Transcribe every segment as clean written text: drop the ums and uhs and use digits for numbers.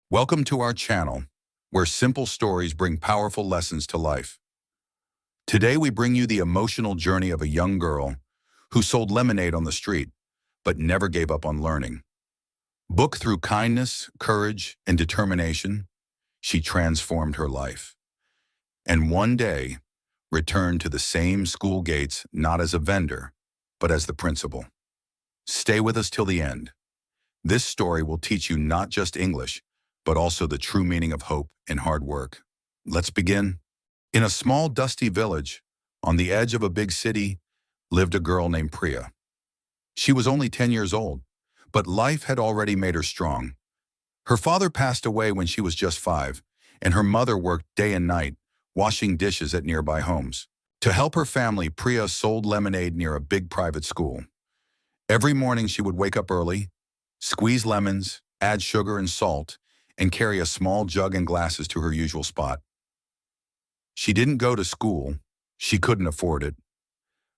Welcome to our channel, where simple stories bring powerful lessons to life. Today we bring you the emotional journey of a young girl who sold lemonade on the street, but never gave up on learning. Book through kindness, courage, and determination, she transformed her life. And one day, returned to the same school gates not as a vendor, but as the principal. Stay with us till the end. This story will teach you not just English, but also the true meaning of hope and hard work. Let's begin. In a small, dusty village, on the edge of a big city, lived a girl named Priya. She was only 10 years old, but life had already made her strong. Her father passed away when she was just 5, and her mother worked day and night, washing dishes at nearby homes. To help her family, Priya sold lemonade near a big private school. Every morning she would wake up early, squeeze lemons, add sugar and salt, and carry a small jug and glasses to her usual spot. She didn't go to school. She couldn't afford it.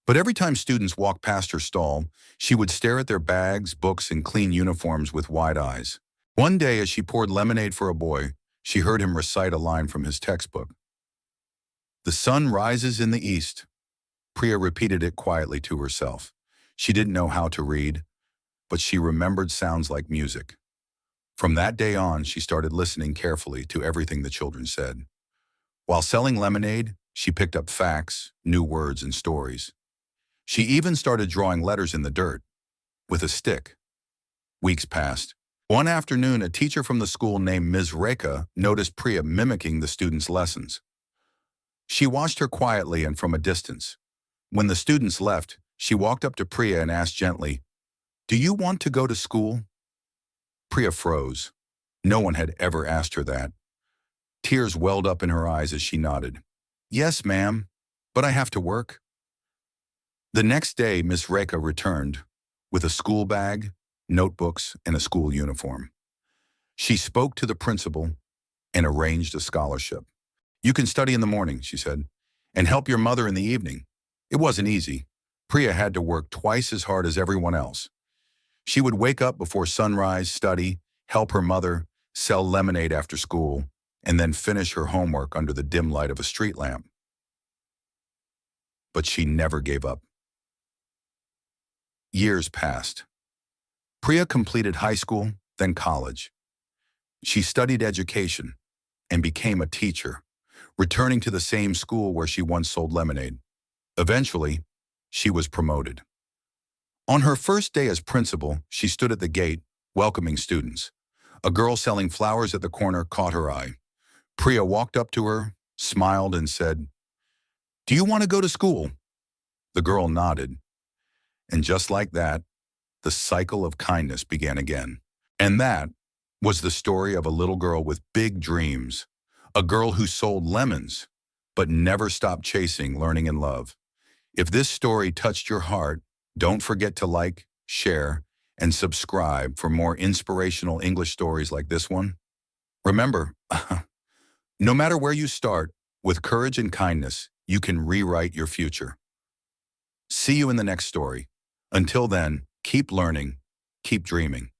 But every time students walked past her stall, she would stare at their bags, books, and clean uniforms with wide eyes. One day, as she poured lemonade for a boy, she heard him recite a line from his textbook. "The sun rises in the east." Priya repeated it quietly to herself. She didn't know how to read, but she remembered sounds like music. From that day on, she started listening carefully to everything the children said. While selling lemonade, she picked up facts, new words, and stories. She even started drawing letters in the dirt with a stick. Weeks passed. One afternoon, a teacher from the school named Ms. Rekha noticed Priya mimicking the students' lessons. She watched her quietly and from a distance. When the students left, she walked up to Priya and asked gently, "Do you want to go to school?" Priya froze. No one had ever asked her that. Tears welled up in her eyes as she nodded. "Yes, ma'am, but I have to work." The next day, Miss Rekha returned with a school bag, notebooks, and a school uniform. She spoke to the principal and arranged a scholarship. "You can study in the morning," she said, "and help your mother in the evening." It wasn't easy. Priya had to work twice as hard as everyone else. She would wake up before sunrise, study, help her mother, sell lemonade after school, and then finish her homework under the dim light of a street lamp. But she never gave up. Years passed. Priya completed high school, then college. She studied education and became a teacher, returning to the same school where she once sold lemonade. Eventually, she was promoted. On her first day as principal, she stood at the gate, welcoming students. A girl selling flowers at the corner caught her eye. Priya walked up to her, smiled, and said, "Do you want to go to school?" The girl nodded. And just like that, the cycle of kindness began again. And that was the story of a little girl with big dreams, a girl who sold lemons, but never stopped chasing learning and love. If this story touched your heart, don't forget to like, share, and subscribe for more inspirational English stories like this one. Remember, no matter where you start, with courage and kindness, you can rewrite your future. See you in the next story. Until then, keep learning, keep dreaming.